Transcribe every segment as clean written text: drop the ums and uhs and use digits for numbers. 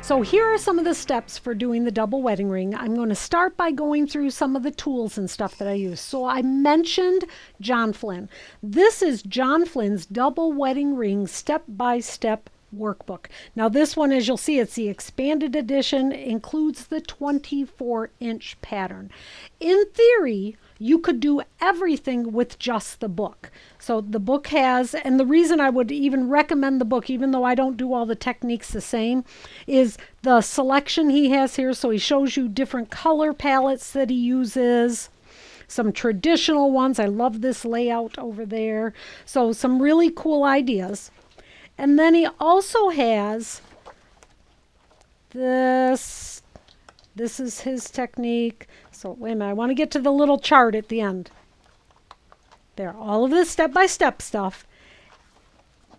So here are some of the steps for doing the double wedding ring. I'm going to start by going through some of the tools and stuff that I use. So I mentioned John Flynn. This is John Flynn's Double Wedding Ring Step-by-Step Workbook. Now this one, as you'll see, it's the expanded edition, includes the 24-inch pattern. In theory, you could do everything with just the book. So the book has, and the reason I would even recommend the book, even though I don't do all the techniques the same, is the selection he has here. So he shows you different color palettes that he uses, some traditional ones. I love this layout over there. So some really cool ideas. And then he also has this. This is his technique. So wait a minute, I want to get to the little chart at the end. There, all of this step-by-step stuff.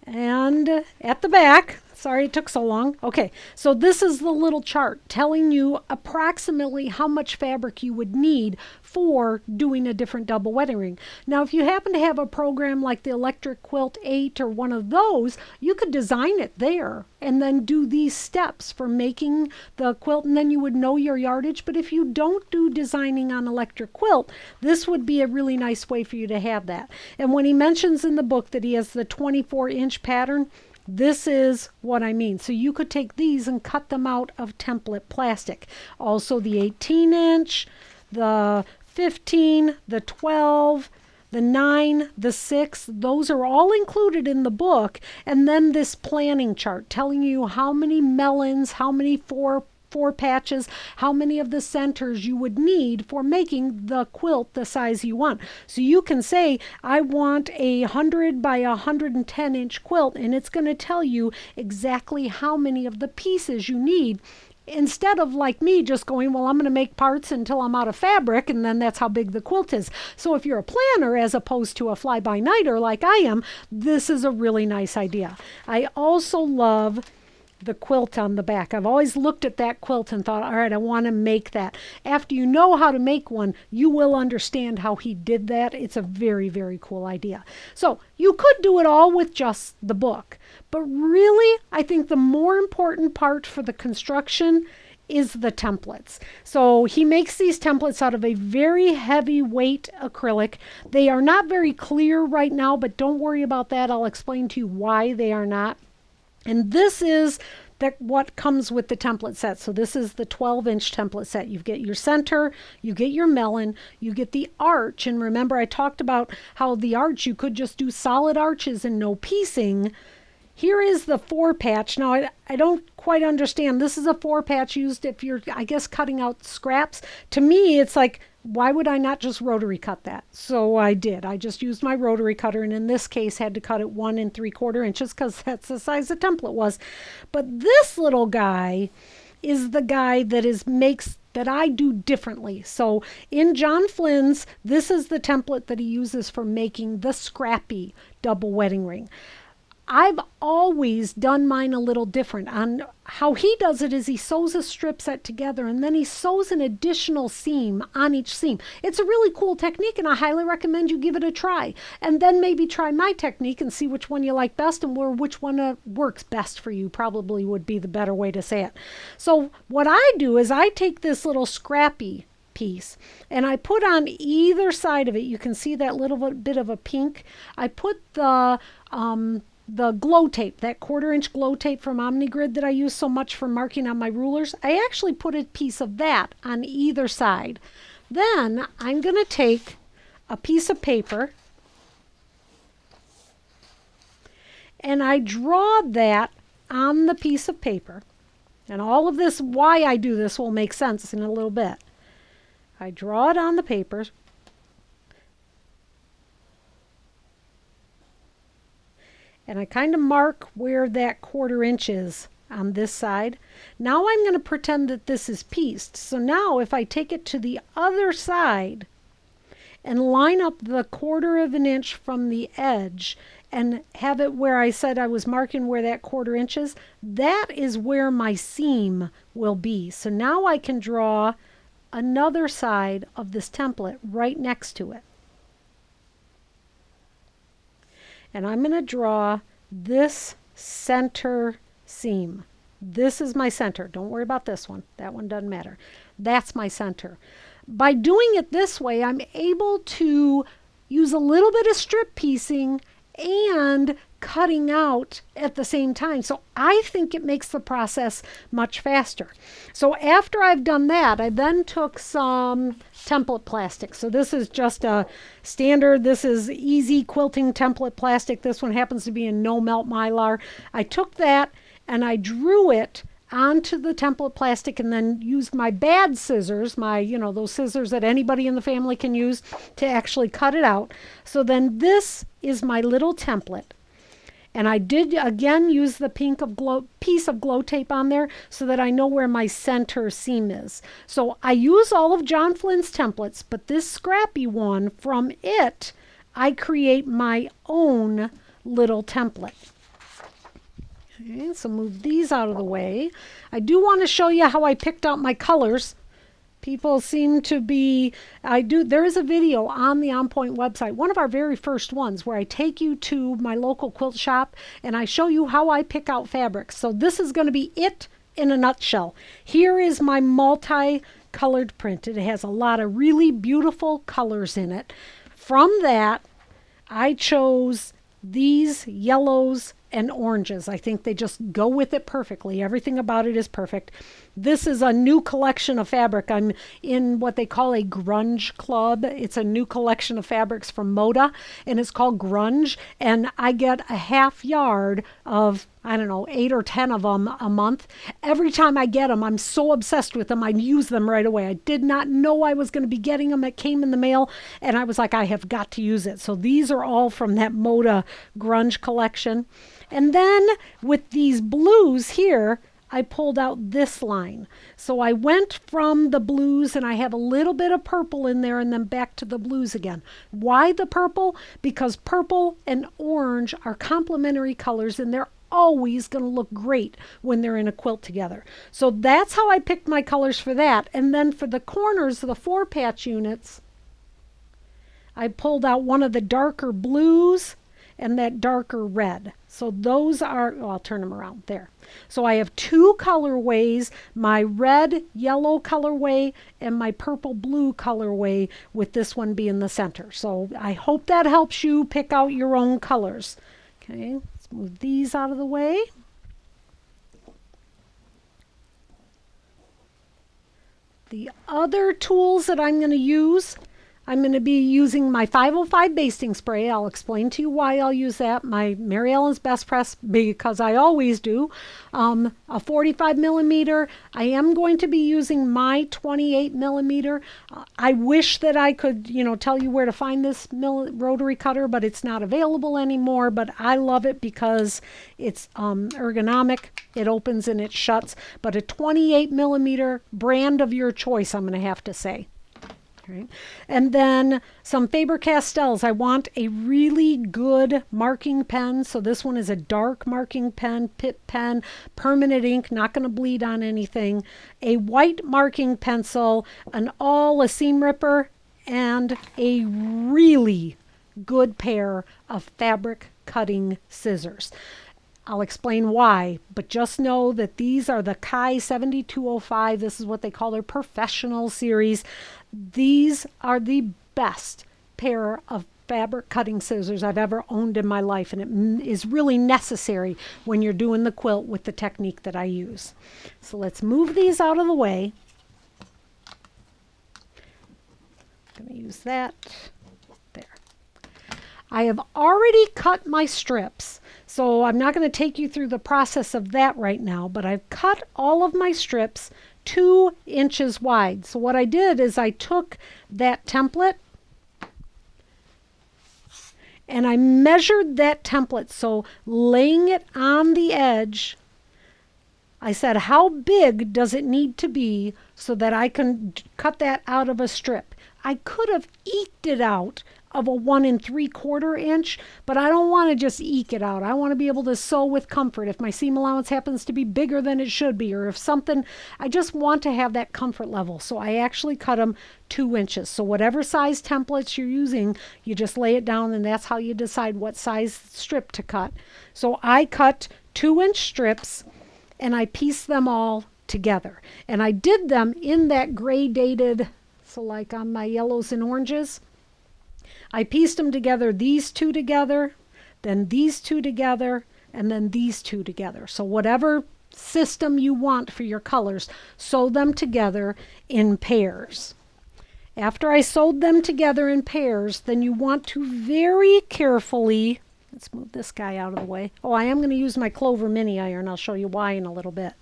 And at the back, sorry it took so long. Okay, so this is the little chart telling you approximately how much fabric you would need for doing a different double wedding ring. Now, if you happen to have a program like the Electric Quilt 8 or one of those, you could design it there and then do these steps for making the quilt, and then you would know your yardage. But if you don't do designing on Electric Quilt, this would be a really nice way for you to have that. And when he mentions in the book that he has the 24-inch pattern, this is what I mean. So you could take these and cut them out of template plastic. Also the 18-inch, the 15, the 12, the 9, the 6, those are all included in the book. And then this planning chart telling you how many melons, how many four patches, how many of the centers you would need for making the quilt the size you want. So you can say, I want a 100 by 110-inch quilt, and it's going to tell you exactly how many of the pieces you need, instead of like me just going, well, I'm going to make parts until I'm out of fabric, and then that's how big the quilt is. So if you're a planner as opposed to a fly-by-nighter like I am, this is a really nice idea. I also love the quilt on the back. I've always looked at that quilt and thought, all right, I want to make that. After you know how to make one, you will understand how he did that. It's a very, very cool idea. So you could do it all with just the book. But really, I think the more important part for the construction is the templates. So he makes these templates out of a very heavyweight acrylic. They are not very clear right now, but don't worry about that. I'll explain to you why they are not. And this is what comes with the template set. So this is the 12-inch template set. You get your center, you get your melon, you get the arch. And remember, I talked about how the arch, you could just do solid arches and no piecing. Here is the 4-patch. Now, I don't quite understand. This is a 4-patch used if you're, I guess, cutting out scraps. To me, it's like, why would I not just rotary cut that? So I did. I just used my rotary cutter, and in this case had to cut it 1 3/4 inches because that's the size the template was. But this little guy is the guy that makes that I do differently. So in John Flynn's, this is the template that he uses for making the scrappy double wedding ring. I've always done mine a little different. On how he does it is he sews a strip set together, and then he sews an additional seam on each seam. It's a really cool technique, and I highly recommend you give it a try. And then maybe try my technique and see which one you like best, and which one works best for you probably would be the better way to say it. So what I do is I take this little scrappy piece and I put on either side of it, you can see that little bit of a pink. I put the glow tape, that 1/4-inch glow tape from OmniGrid that I use so much for marking on my rulers. I actually put a piece of that on either side. Then I'm going to take a piece of paper and I draw that on the piece of paper. And all of this, why I do this, will make sense in a little bit. I draw it on the paper. And I kind of mark where that 1/4 inch is on this side. Now I'm going to pretend that this is pieced. So now if I take it to the other side and line up the 1/4 inch from the edge and have it where I said I was marking where that 1/4 inch is, that is where my seam will be. So now I can draw another side of this template right next to it. And I'm going to draw this center seam. This is my center. Don't worry about this one. That one doesn't matter. That's my center. By doing it this way, I'm able to use a little bit of strip piecing and cutting out at the same time. So I think it makes the process much faster. So after I've done that, I then took some template plastic. So this is just a standard, this is easy quilting template plastic. This one happens to be in no melt mylar. I took that and I drew it onto the template plastic and then used my bad scissors, my, those scissors that anybody in the family can use, to actually cut it out. So then this is my little template. And I did, again, use the piece of glow tape on there so that I know where my center seam is. So I use all of John Flynn's templates, but this scrappy one, from it, I create my own little template. Okay, so move these out of the way. I do want to show you how I picked out my colors. People seem to be, there is a video on the On Point website, one of our very first ones, where I take you to my local quilt shop and I show you how I pick out fabrics. So this is going to be it in a nutshell. Here is my multi-colored print. It has a lot of really beautiful colors in it. From that, I chose these yellows and oranges. I think they just go with it perfectly. Everything about it is perfect. This is a new collection of fabric. I'm in what they call a grunge club. It's a new collection of fabrics from Moda, and it's called Grunge. And I get a half yard of, 8 or 10 of them a month. Every time I get them, I'm so obsessed with them, I use them right away. I did not know I was going to be getting them. It came in the mail, and I was like, I have got to use it. So these are all from that Moda Grunge collection. And then with these blues here, I pulled out this line. So I went from the blues and I have a little bit of purple in there and then back to the blues again. Why the purple? Because purple and orange are complementary colors and they're always going to look great when they're in a quilt together. So that's how I picked my colors for that. And then for the corners of the 4-patch units, I pulled out one of the darker blues and that darker red. So those are, I'll turn them around there. So I have 2 colorways, my red yellow colorway and my purple blue colorway, with this one being the center. So I hope that helps you pick out your own colors. Okay, let's move these out of the way. The other tools that I'm going to use, I'm going to be using my 505 basting spray. I'll explain to you why I'll use that. My Mary Ellen's Best Press, because I always do. A 45 millimeter. I am going to be using my 28 millimeter. I wish that I could, tell you where to find this rotary cutter, but it's not available anymore. But I love it because it's ergonomic. It opens and it shuts. But a 28 millimeter brand of your choice, I'm going to have to say. Right. And then some Faber-Castells. I want a really good marking pen. So this one is a dark marking pen, Pitt pen, permanent ink, not going to bleed on anything. A white marking pencil, a seam ripper, and a really good pair of fabric cutting scissors. I'll explain why, but just know that these are the Kai 7205. This is what they call their professional series. These are the best pair of fabric cutting scissors I've ever owned in my life, and it is really necessary when you're doing the quilt with the technique that I use. So let's move these out of the way. I'm going to use that there. I have already cut my strips, so I'm not going to take you through the process of that right now, but I've cut all of my strips 2 inches wide. So what I did is I took that template and I measured that template. So laying it on the edge, I said, how big does it need to be so that I can cut that out of a strip? I could have eked it out of a 1 3/4 inch, but I don't want to just eke it out. I want to be able to sew with comfort. If my seam allowance happens to be bigger than it should be, or if something, I just want to have that comfort level. So I actually cut them 2 inches. So whatever size templates you're using, you just lay it down and that's how you decide what size strip to cut. So I cut 2-inch strips, and I pieced them all together. And I did them in that gradated, so like on my yellows and oranges, I pieced them together, these two together, then these two together, and then these two together. So whatever system you want for your colors, sew them together in pairs. After I sewed them together in pairs, then you want to very carefully, let's move this guy out of the way. Oh, I am going to use my Clover mini iron. I'll show you why in a little bit.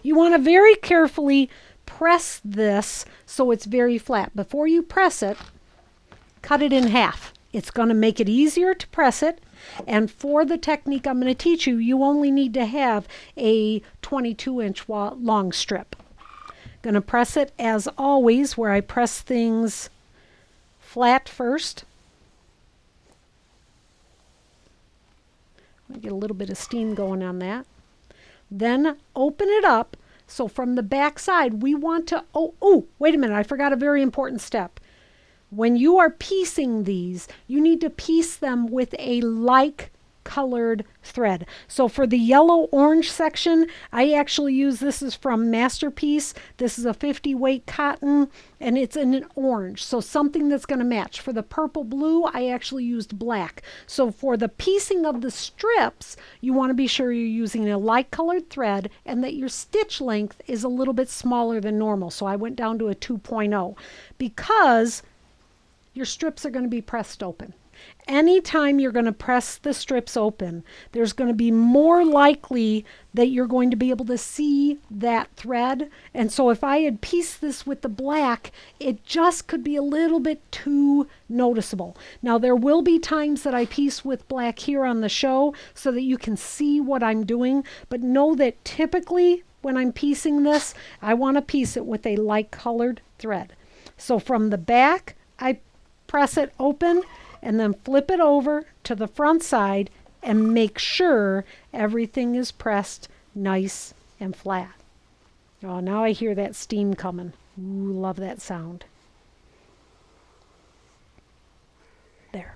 You want to very carefully press this so it's very flat. Before you press it, cut it in half. It's going to make it easier to press it. And for the technique I'm going to teach you, you only need to have a 22-inch long strip. Going to press it as always, where I press things flat first. Get a little bit of steam going on that. Then open it up. So from the back side, we want to, wait a minute, I forgot a very important step. When you are piecing these, you need to piece them with a like colored thread. So for the yellow orange section, I actually use, this is from Masterpiece. This is a 50 weight cotton and it's in an orange. So something that's going to match. For the purple blue, I actually used black. So for the piecing of the strips, you want to be sure you're using a light colored thread and that your stitch length is a little bit smaller than normal. So I went down to a 2.0 because your strips are going to be pressed open. Anytime you're going to press the strips open, there's going to be more likely that you're going to be able to see that thread. And so if I had pieced this with the black, it just could be a little bit too noticeable. Now there will be times that I piece with black here on the show so that you can see what I'm doing, but know that typically when I'm piecing this, I want to piece it with a light colored thread. So from the back, I press it open and then flip it over to the front side and make sure everything is pressed nice and flat. Oh, now I hear that steam coming. Ooh, love that sound. There.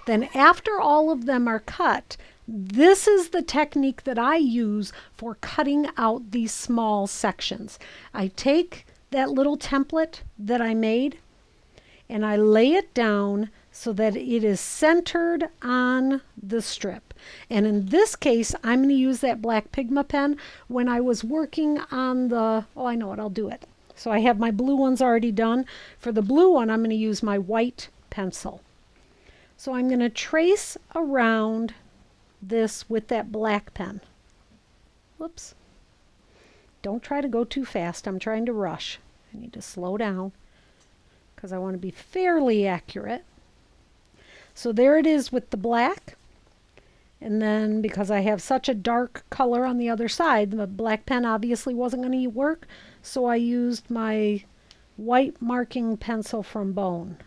Then after all of them are cut, this is the technique that I use for cutting out these small sections. I take that little template that I made and I lay it down so that it is centered on the strip. And in this case, I'm going to use that black Pigma pen. When I was working on the, oh, I know what, I'll do it. So I have my blue ones already done. For the blue one, I'm going to use my white pencil. So I'm going to trace around this with that black pen. Whoops. Don't try to go too fast. I'm trying to rush. I need to slow down because I want to be fairly accurate. So there it is with the black. And then because I have such a dark color on the other side, the black pen obviously wasn't going to work. So I used my white marking pencil from Bone.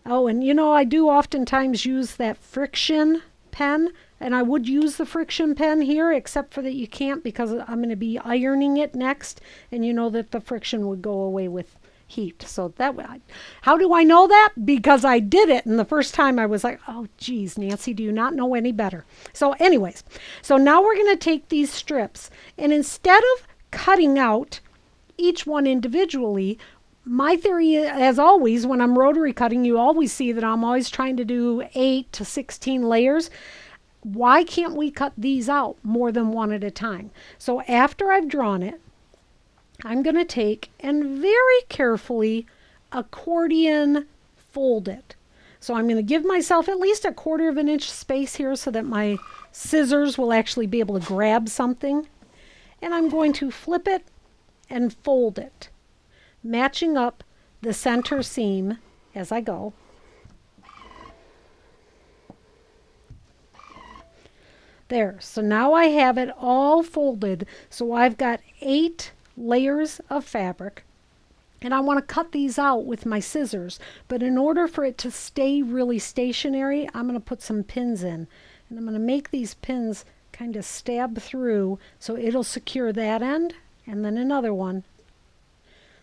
Oh, and you know, I do oftentimes use that friction pen. And I would use the friction pen here, except for that you can't because I'm going to be ironing it next. And you know that the friction would go away with heat. So that how do I know that? Because I did it. And the first time I was like, oh, geez, Nancy, do you not know any better? So anyways, so now we're going to take these strips. And instead of cutting out each one individually, my theory, as always, when I'm rotary cutting, you always see that I'm always trying to do 8 to 16 layers. Why can't we cut these out more than one at a time? So after I've drawn it, I'm going to take and very carefully accordion fold it. So I'm going to give myself at least a 1/4 of an inch space here so that my scissors will actually be able to grab something. And I'm going to flip it and fold it, matching up the center seam as I go. There, so now I have it all folded. So I've got 8 layers of fabric. And I want to cut these out with my scissors. But in order for it to stay really stationary, I'm going to put some pins in. And I'm going to make these pins kind of stab through so it'll secure that end. And then another one.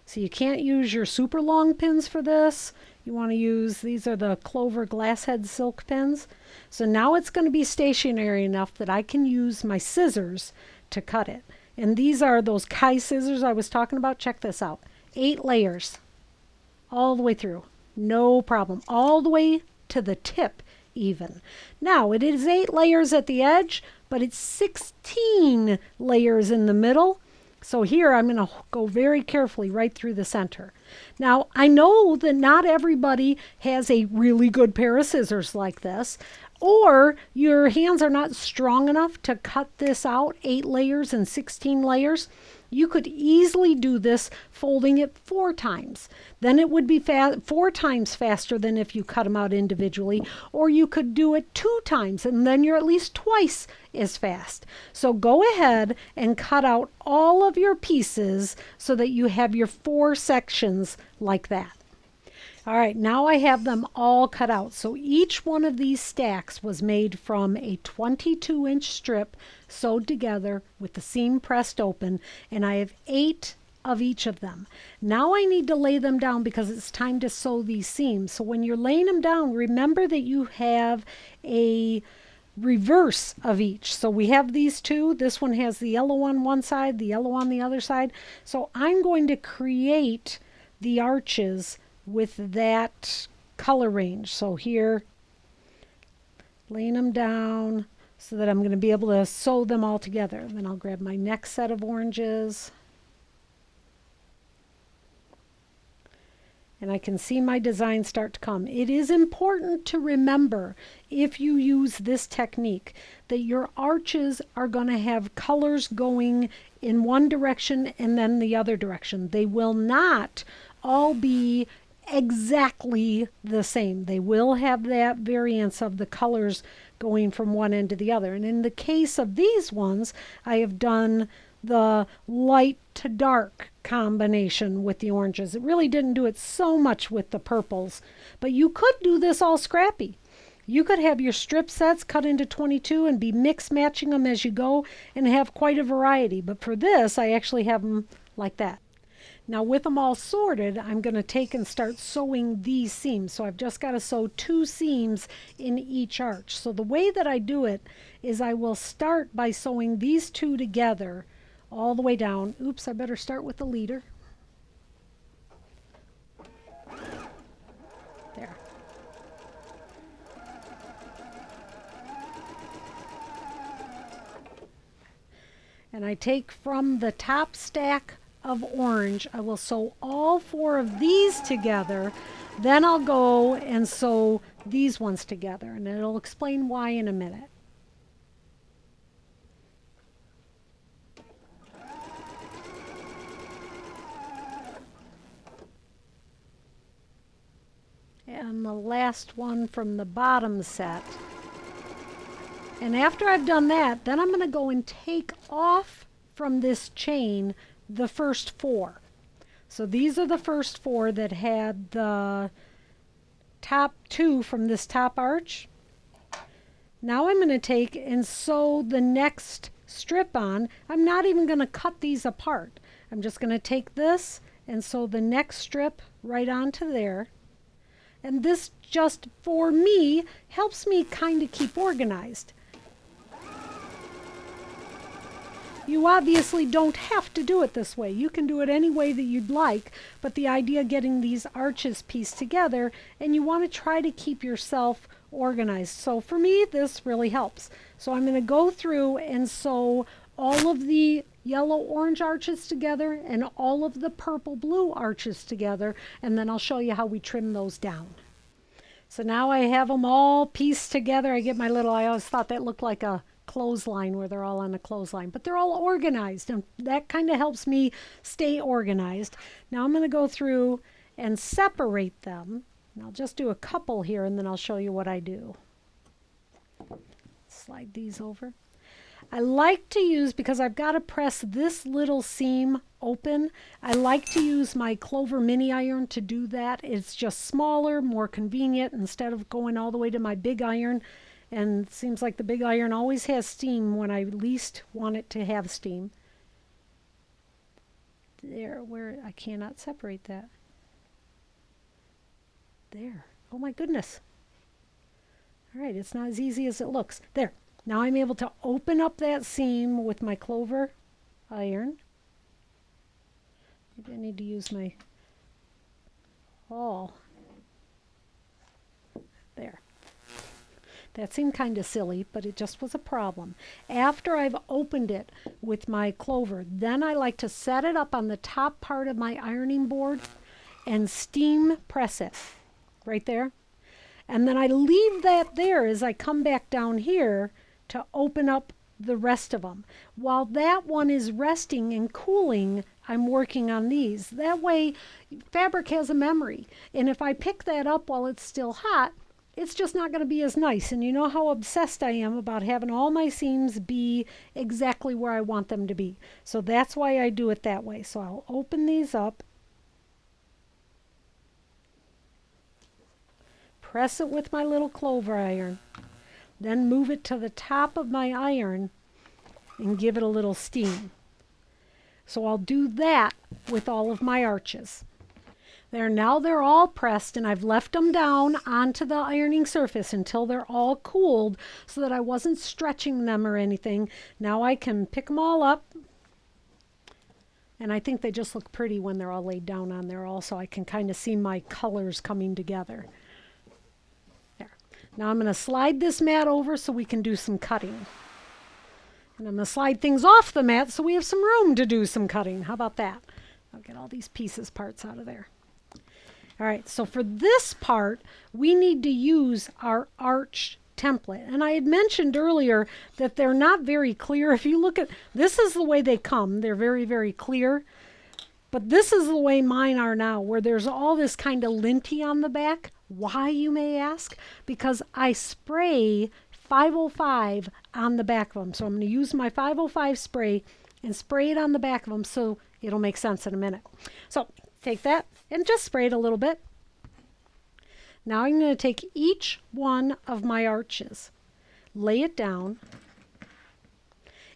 So you can't use your super long pins for this. You want to use, these are the Clover Glasshead silk pins. So now it's going to be stationary enough that I can use my scissors to cut it. And these are those Kai scissors I was talking about. Check this out. 8 layers all the way through. No problem. All the way to the tip even. Now it is 8 layers at the edge, but it's 16 layers in the middle. So here I'm going to go very carefully right through the center. Now I know that not everybody has a really good pair of scissors like this, or your hands are not strong enough to cut this out 8 layers and 16 layers. You could easily do this folding it 4 times. Then it would be 4 times faster than if you cut them out individually. Or you could do it 2 times, and then you're at least twice as fast. So go ahead and cut out all of your pieces so that you have your 4 sections like that. All right, now I have them all cut out. So each one of these stacks was made from a 22-inch strip sewed together with the seam pressed open, and I have 8 of each of them. Now I need to lay them down because it's time to sew these seams. So when you're laying them down, remember that you have a reverse of each. So we have these 2. This one has the yellow on one side, the yellow on the other side. So I'm going to create the arches with that color range. So here, laying them down so that I'm going to be able to sew them all together. Then I'll grab my next set of oranges. And I can see my design start to come. It is important to remember, if you use this technique, that your arches are going to have colors going in one direction and then the other direction. They will not all be exactly the same. They will have that variance of the colors going from one end to the other. And in the case of these ones, I have done the light to dark combination with the oranges. It really didn't do it so much with the purples, but you could do this all scrappy. You could have your strip sets cut into 22 and be mix matching them as you go and have quite a variety. But for this, I actually have them like that. Now with them all sorted, I'm going to take and start sewing these seams. So I've just got to sew 2 seams in each arch. So the way that I do it is I will start by sewing these 2 together all the way down. Oops, I better start with the leader. There. And I take from the top stack of orange, I will sew all 4 of these together, then I'll go and sew these ones together, and it'll explain why in a minute. And the last one from the bottom set. And after I've done that, then I'm going to go and take off from this chain the first 4. So these are the first 4 that had the top 2 from this top arch. Now I'm going to take and sew the next strip on. I'm not even going to cut these apart. I'm just going to take this and sew the next strip right onto there. And this just, for me, helps me kind of keep organized. You obviously don't have to do it this way. You can do it any way that you'd like, but the idea of getting these arches pieced together, and you want to try to keep yourself organized. So for me, this really helps. So I'm going to go through and sew all of the yellow-orange arches together and all of the purple-blue arches together, and then I'll show you how we trim those down. So now I have them all pieced together. I get my little, I always thought that looked like a clothesline where they're all on a clothesline, but they're all organized, and that kind of helps me stay organized. Now I'm going to go through and separate them, and I'll just do a couple here and then I'll show you what I do. Slide these over. I like to use, because I've got to press this little seam open, I like to use my Clover mini iron to do that. It's just smaller, more convenient instead of going all the way to my big iron. And it seems like the big iron always has steam when I least want it to have steam. There, where I cannot separate that. There. Oh my goodness. All right, it's not as easy as it looks. There. Now I'm able to open up that seam with my clover iron. Maybe I need to use my awl. There. That seemed kind of silly, but it just was a problem. After I've opened it with my clover, then I like to set it up on the top part of my ironing board and steam press it right there. And then I leave that there as I come back down here to open up the rest of them. While that one is resting and cooling, I'm working on these. That way, fabric has a memory. And if I pick that up while it's still hot, it's just not going to be as nice. And you know how obsessed I am about having all my seams be exactly where I want them to be. So that's why I do it that way. So I'll open these up, press it with my little clover iron, then move it to the top of my iron and give it a little steam. So I'll do that with all of my arches. There, now they're all pressed, and I've left them down onto the ironing surface until they're all cooled so that I wasn't stretching them or anything. Now I can pick them all up, and I think they just look pretty when they're all laid down on there also. I can kind of see my colors coming together. There. Now I'm going to slide this mat over so we can do some cutting. And I'm going to slide things off the mat so we have some room to do some cutting. How about that? I'll get all these parts out of there. All right, so for this part, we need to use our arch template. And I had mentioned earlier that they're not very clear. If you look at, this is the way they come. They're very, very clear. But this is the way mine are now, where there's all this kind of linty on the back. Why, you may ask? Because I spray 505 on the back of them. So I'm going to use my 505 spray and spray it on the back of them so it'll make sense in a minute. So take that and just spray it a little bit. Now I'm going to take each one of my arches, lay it down,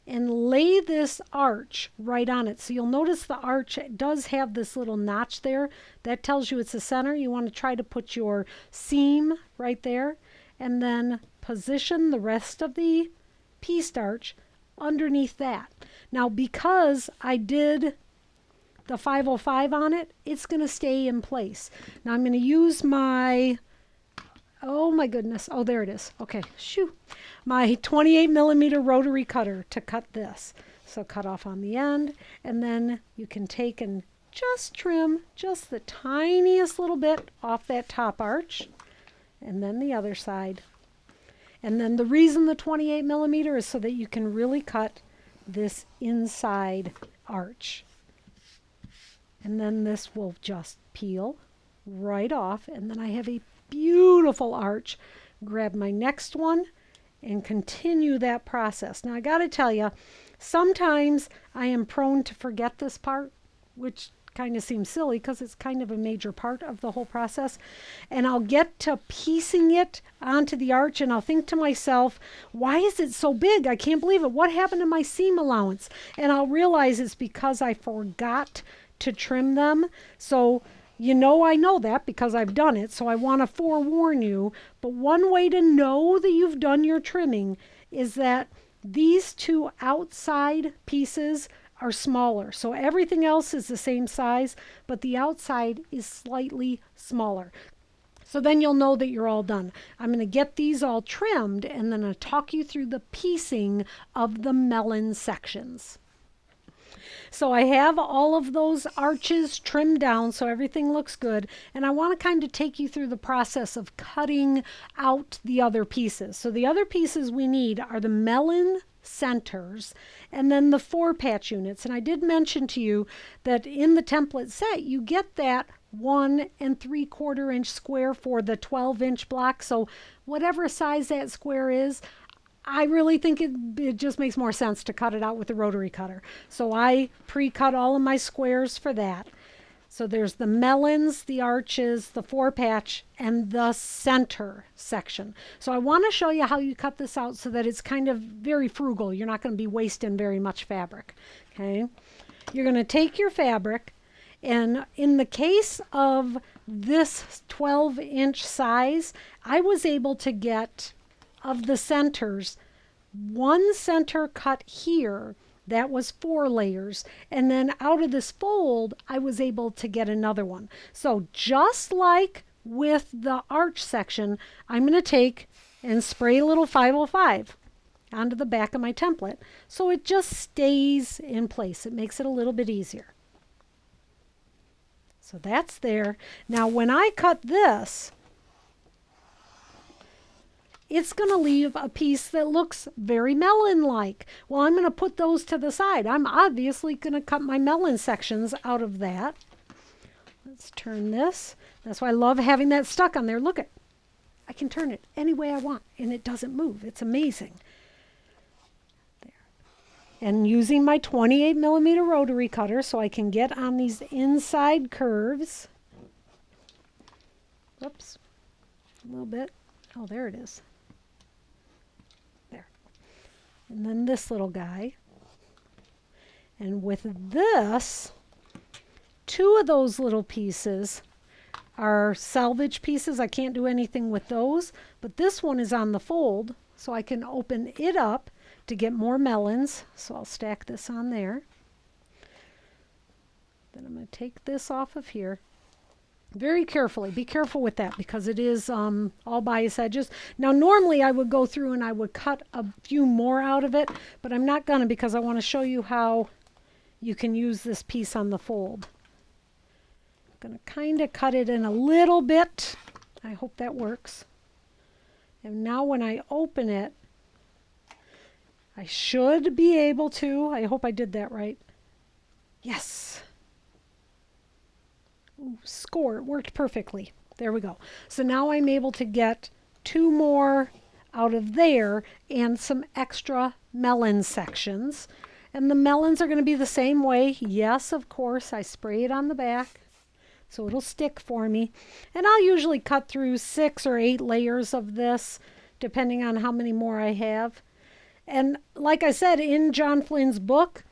and lay this arch right on it. So you'll notice the arch does have this little notch there. That tells you it's the center. You want to try to put your seam right there, and then position the rest of the pieced arch underneath that. Now, because I did the 505 on it, it's going to stay in place. Now I'm going to use my, oh my goodness, oh there it is. Okay, shoo. My 28 millimeter rotary cutter to cut this. So cut off on the end, and then you can take and just trim just the tiniest little bit off that top arch, and then the other side. And then the reason the 28 millimeter is so that you can really cut this inside arch. And then this will just peel right off, and then I have a beautiful arch. Grab my next one and continue that process. Now I got to tell you, sometimes I am prone to forget this part, which kind of seems silly because it's kind of a major part of the whole process. And I'll get to piecing it onto the arch and I'll think to myself, why is it so big? I can't believe it. What happened to my seam allowance? And I'll realize it's because I forgot to trim them. So you know, I know that because I've done it, so I want to forewarn you. But one way to know that you've done your trimming is that these two outside pieces are smaller. So everything else is the same size, but the outside is slightly smaller. So then you'll know that you're all done. I'm going to get these all trimmed, and then I'll talk you through the piecing of the melon sections. So I have all of those arches trimmed down so everything looks good, and I want to kind of take you through the process of cutting out the other pieces. So the other pieces we need are the melon centers and then the 4-patch units. And I did mention to you that in the template set you get that 1 3/4 inch square for the 12-inch block. So whatever size that square is, I really think it just makes more sense to cut it out with the rotary cutter. So I pre-cut all of my squares for that. So there's the melons, the arches, the 4-patch, and the center section. So I want to show you how you cut this out so that it's kind of very frugal. You're not going to be wasting very much fabric. Okay. you're going to take your fabric, and in the case of this 12-inch size, I was able to get, of the centers, one center cut here. That was 4 layers. And then out of this fold, I was able to get another one. So just like with the arch section, I'm going to take and spray a little 505 onto the back of my template, so it just stays in place. It makes it a little bit easier. So that's there. Now when I cut this, it's going to leave a piece that looks very melon-like. Well, I'm going to put those to the side. I'm obviously going to cut my melon sections out of that. Let's turn this. That's why I love having that stuck on there. Look at, I can turn it any way I want and it doesn't move. It's amazing. There. And using my 28mm rotary cutter so I can get on these inside curves. Whoops, a little bit. Oh, there it is. There. And then this little guy. And with this, 2 of those little pieces are salvage pieces. I can't do anything with those, but this one is on the fold, so I can open it up to get more melons. So I'll stack this on there. Then I'm going to take this off of here. Very carefully. Be careful with that because it is all bias edges. Now normally I would go through and I would cut a few more out of it, but I'm not going to because I want to show you how you can use this piece on the fold. I'm going to kind of cut it in a little bit. I hope that works. And now when I open it, I should be able to, I hope I did that right. Yes. Ooh, score, it worked perfectly. There we go. So now I'm able to get 2 more out of there and some extra melon sections. And the melons are going to be the same way. Yes, of course, I spray it on the back so it'll stick for me. And I'll usually cut through 6 or 8 layers of this, depending on how many more I have. And like I said, in John Flynn's book,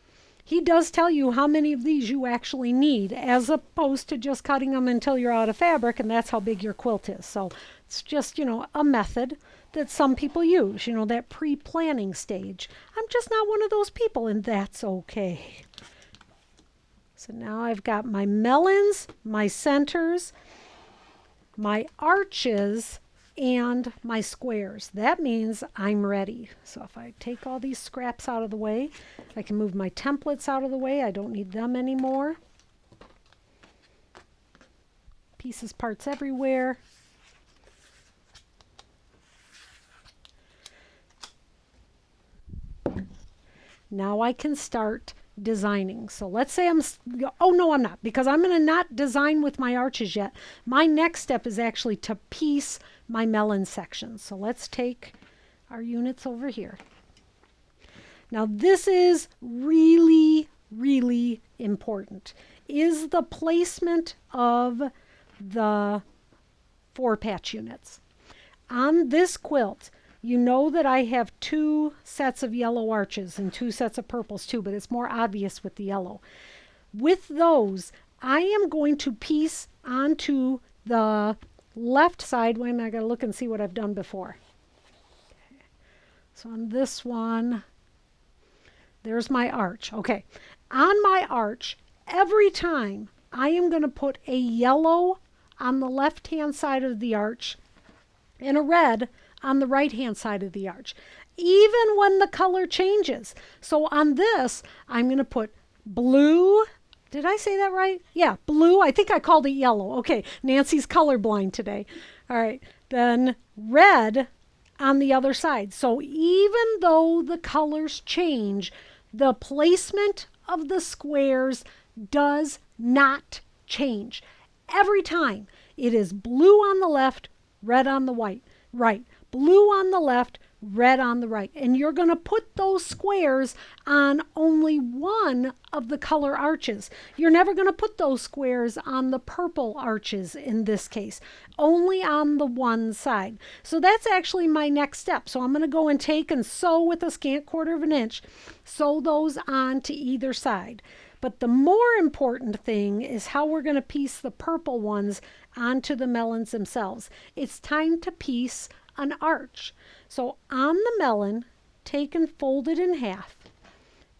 he does tell you how many of these you actually need, as opposed to just cutting them until you're out of fabric, and that's how big your quilt is. So it's just, a method that some people use, that pre-planning stage. I'm just not one of those people, and that's okay. So now I've got my melons, my centers, my arches, and my squares. That means I'm ready. So if I take all these scraps out of the way, I can move my templates out of the way. I don't need them anymore. Pieces, parts everywhere. Now I can start designing. So let's say oh no, I'm not, because I'm going to not design with my arches yet. My next step is actually to piece my melon sections. So let's take our units over here. Now this is really, really important, is the placement of the 4-patch units. On this quilt, you know that I have 2 sets of yellow arches and 2 sets of purples too, but it's more obvious with the yellow. With those, I am going to piece onto the left side. Wait a minute, I gotta look and see what I've done before. Okay. So on this one, there's my arch. Okay, on my arch, every time I am going to put a yellow on the left-hand side of the arch and a red on the right-hand side of the arch, even when the color changes. So on this, I'm going to put blue. Did I say that right? Yeah, blue. I think I called it yellow. Okay, Nancy's colorblind today. All right, then red on the other side. So even though the colors change, the placement of the squares does not change. Every time it is blue on the left, red on the right. Blue on the left, red on the right. And you're going to put those squares on only one of the color arches. You're never going to put those squares on the purple arches in this case, only on the one side. So that's actually my next step. So I'm going to go and take and sew with a scant 1/4 of an inch, sew those on to either side. But the more important thing is how we're going to piece the purple ones onto the melons themselves. It's time to piece an arch. So on the melon, take and fold it in half,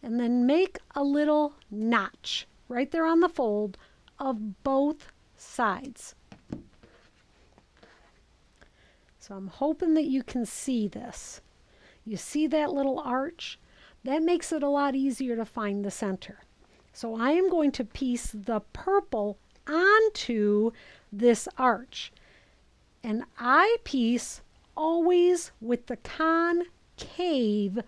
and then make a little notch right there on the fold of both sides. So I'm hoping that you can see this. You see that little arch? That makes it a lot easier to find the center. So I am going to piece the purple onto this arch. And I piece always with the concave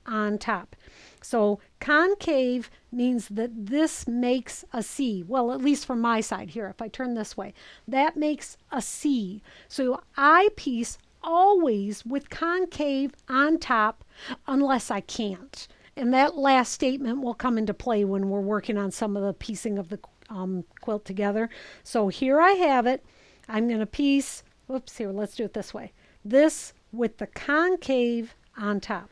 on top. So concave means that this makes a C. Well, at least from my side here, if I turn this way, that makes a C. So I piece always with concave on top unless I can't. And that last statement will come into play when we're working on some of the piecing of the quilt together. So here I have it. I'm going to piece, oops, here, let's do it this way. This with the concave on top.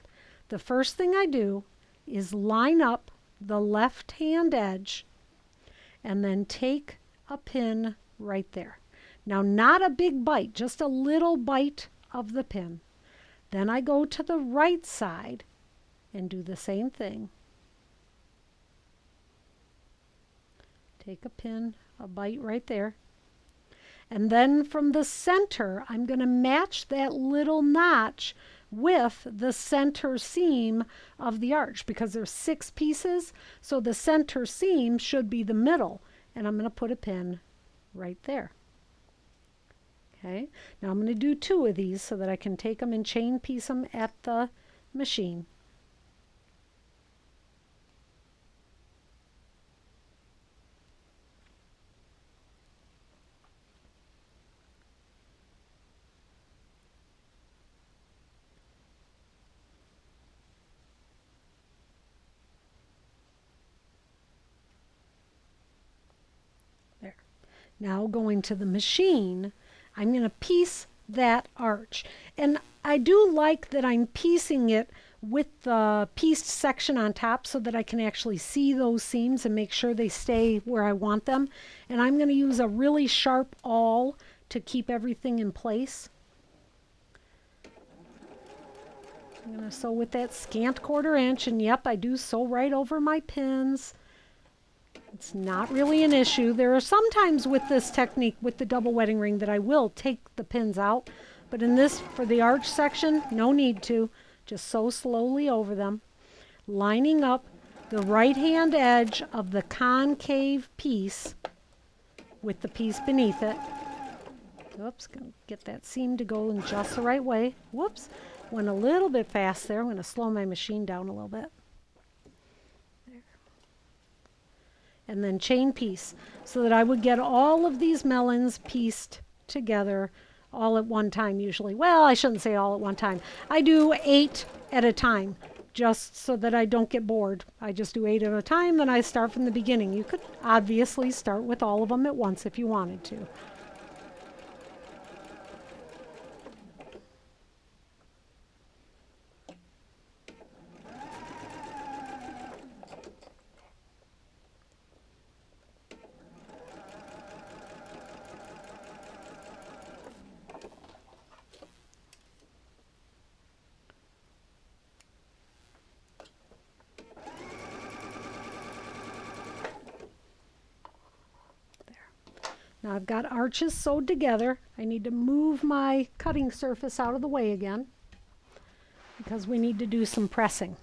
The first thing I do is line up the left hand edge and then take a pin right there. Now, not a big bite, just a little bite of the pin. Then I go to the right side and do the same thing. Take a pin, a bite right there. And then from the center, I'm going to match that little notch with the center seam of the arch because there's 6 pieces. So the center seam should be the middle. And I'm going to put a pin right there. Okay. Now I'm going to do 2 of these so that I can take them and chain piece them at the machine. There. Now going to the machine, I'm going to piece that arch. And I do like that I'm piecing it with the pieced section on top so that I can actually see those seams and make sure they stay where I want them. And I'm going to use a really sharp awl to keep everything in place. I'm going to sew with that scant 1/4 inch, and yep, I do sew right over my pins. It's not really an issue. There are some times with this technique, with the double wedding ring, that I will take the pins out. But in this, for the arch section, no need to. Just sew slowly over them, lining up the right-hand edge of the concave piece with the piece beneath it. Oops, gonna get that seam to go in just the right way. Whoops, went a little bit fast there. I'm going to slow my machine down a little bit. And then chain piece so that I would get all of these melons pieced together all at one time usually. Well, I shouldn't say all at one time. I do 8 at a time just so that I don't get bored. I just do 8 at a time, then I start from the beginning. You could obviously start with all of them at once if you wanted to. Now I've got arches sewed together. I need to move my cutting surface out of the way again because we need to do some pressing.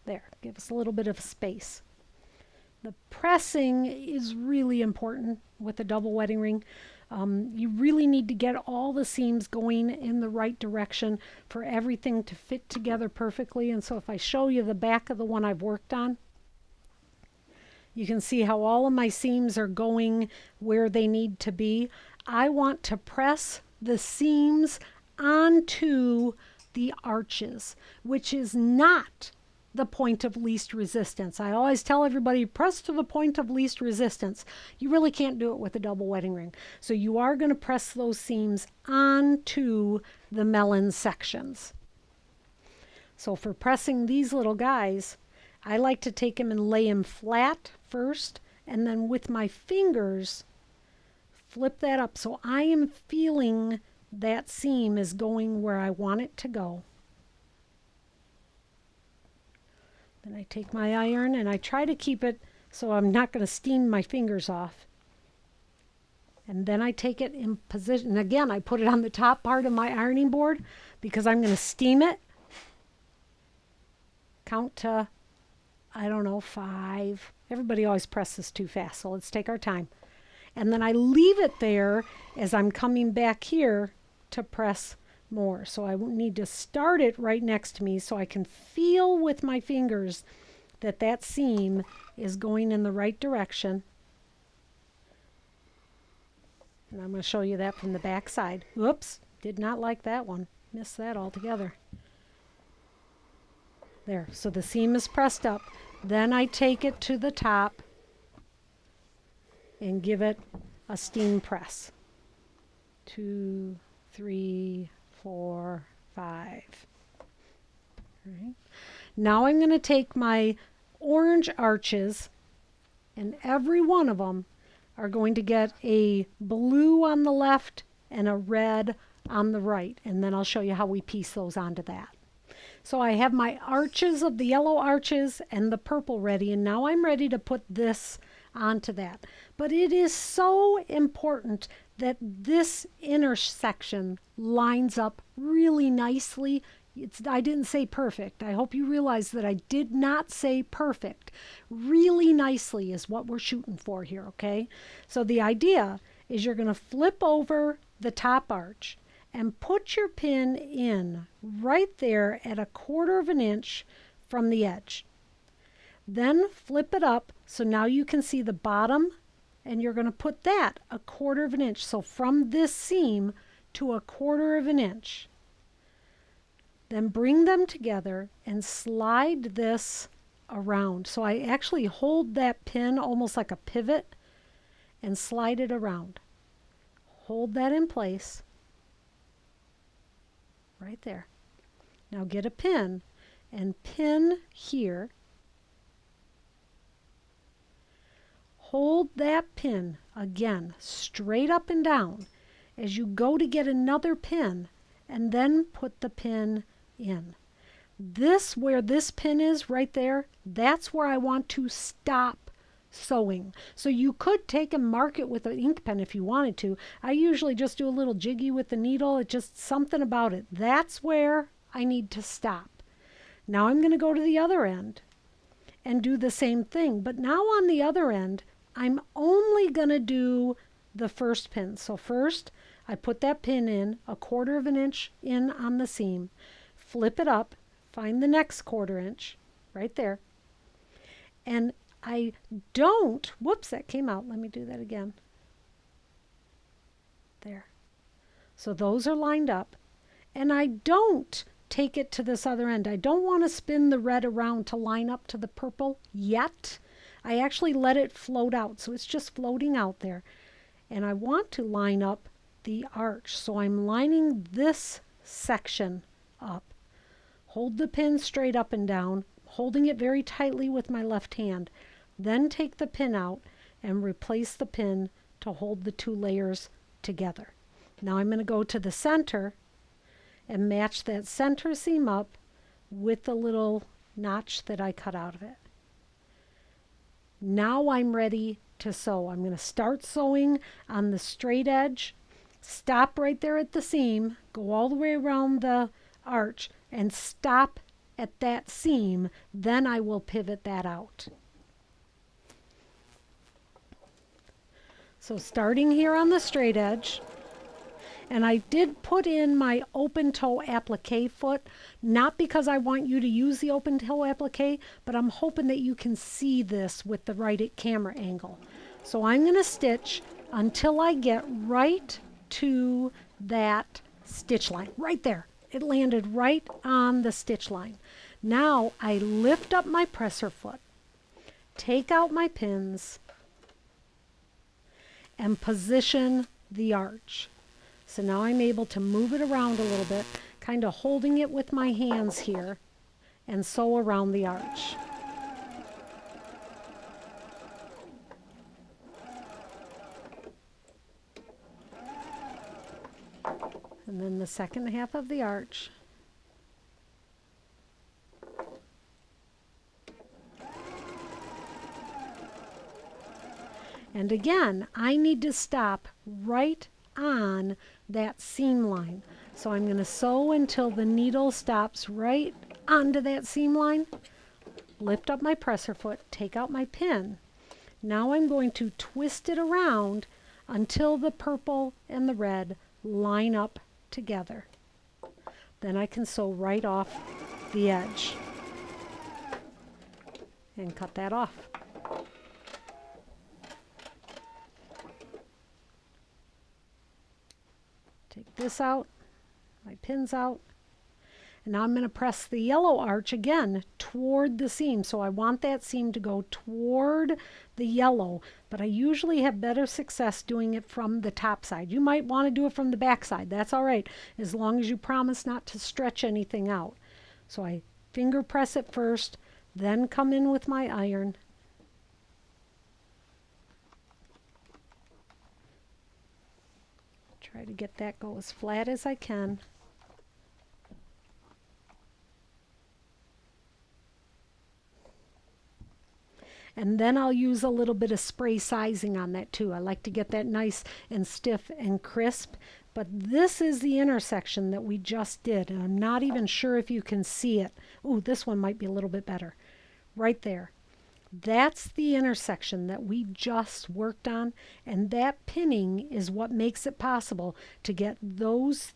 There, give us a little bit of space. The pressing is really important with a double wedding ring. You really need to get all the seams going in the right direction for everything to fit together perfectly. And so if I show you the back of the one I've worked on, you can see how all of my seams are going where they need to be. I want to press the seams onto the arches, which is not the point of least resistance. I always tell everybody, press to the point of least resistance. You really can't do it with a double wedding ring. So you are going to press those seams onto the melon sections. So for pressing these little guys, I like to take them and lay them flat first, and then with my fingers, flip that up. So I am feeling that seam is going where I want it to go. Then I take my iron and I try to keep it so I'm not going to steam my fingers off. And then I take it in position. And again, I put it on the top part of my ironing board because I'm going to steam it. Count to, I don't know, 5. Everybody always presses too fast, so let's take our time. And then I leave it there as I'm coming back here to press more. So I need to start it right next to me so I can feel with my fingers that that seam is going in the right direction. And I'm going to show you that from the back side. Whoops, did not like that one. Missed that altogether. There, so the seam is pressed up. Then I take it to the top and give it a steam press. 2, 3, 4, 5. All right. Now I'm going to take my orange arches, and every one of them are going to get a blue on the left and a red on the right, and then I'll show you how we piece those onto that. So I have my arches of the yellow arches and the purple ready, and now I'm ready to put this onto that. But it is so important that this intersection lines up really nicely. I didn't say perfect. I hope you realize that I did not say perfect. Really nicely is what we're shooting for here, okay? So the idea is you're going to flip over the top arch and put your pin in right there at 1/4 inch from the edge. Then flip it up so now you can see the bottom, and you're going to put that 1/4 inch. So from this seam to 1/4 inch. Then bring them together and slide this around. So I actually hold that pin almost like a pivot and slide it around. Hold that in place. Right there. Now get a pin and pin here. Hold that pin again straight up and down as you go to get another pin, and then put the pin in. This, where this pin is right there, that's where I want to stop sewing. So you could take and mark it with an ink pen if you wanted to. I usually just do a little jiggy with the needle. It's just something about it. That's where I need to stop. Now I'm going to go to the other end and do the same thing. But now on the other end, I'm only going to do the first pin. So first, I put that pin in 1/4 inch in on the seam, flip it up, find the next 1/4 inch right there. And I don't, whoops, that came out. Let me do that again. There. So those are lined up. And I don't take it to this other end. I don't want to spin the red around to line up to the purple yet. I actually let it float out. So it's just floating out there. And I want to line up the arch. So I'm lining this section up. Hold the pin straight up and down, holding it very tightly with my left hand. Then take the pin out and replace the pin to hold the two layers together. Now I'm going to go to the center and match that center seam up with the little notch that I cut out of it. Now I'm ready to sew. I'm going to start sewing on the straight edge, stop right there at the seam, go all the way around the arch and stop at that seam. Then I will pivot that out. So starting here on the straight edge, and I did put in my open toe applique foot, not because I want you to use the open toe applique, but I'm hoping that you can see this with the right camera angle. So I'm going to stitch until I get right to that stitch line right there. It landed right on the stitch line. Now I lift up my presser foot, take out my pins, and position the arch. So now I'm able to move it around a little bit, kind of holding it with my hands here, and sew around the arch. And then the second half of the arch. And again, I need to stop right on that seam line. So I'm going to sew until the needle stops right onto that seam line. Lift up my presser foot, take out my pin. Now I'm going to twist it around until the purple and the red line up together. Then I can sew right off the edge and cut that off. Take this out, my pins out, and now I'm going to press the yellow arch again toward the seam. So I want that seam to go toward the yellow, but I usually have better success doing it from the top side. You might want to do it from the back side. That's all right, as long as you promise not to stretch anything out. So I finger press it first, then come in with my iron. Try to get that go as flat as I can. And then I'll use a little bit of spray sizing on that too. I like to get that nice and stiff and crisp. But this is the intersection that we just did. And I'm not even sure if you can see it. Ooh, this one might be a little bit better. Right there. That's the intersection that we just worked on. And that pinning is what makes it possible to get those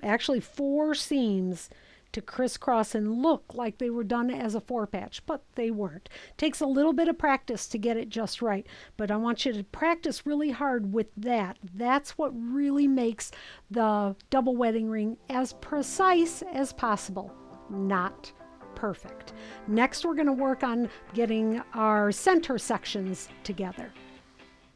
actually four seams to crisscross and look like they were done as a 4-patch, but they weren't. Takes a little bit of practice to get it just right, but I want you to practice really hard with that. That's what really makes the double wedding ring as precise as possible, not perfect. Next, we're going to work on getting our center sections together.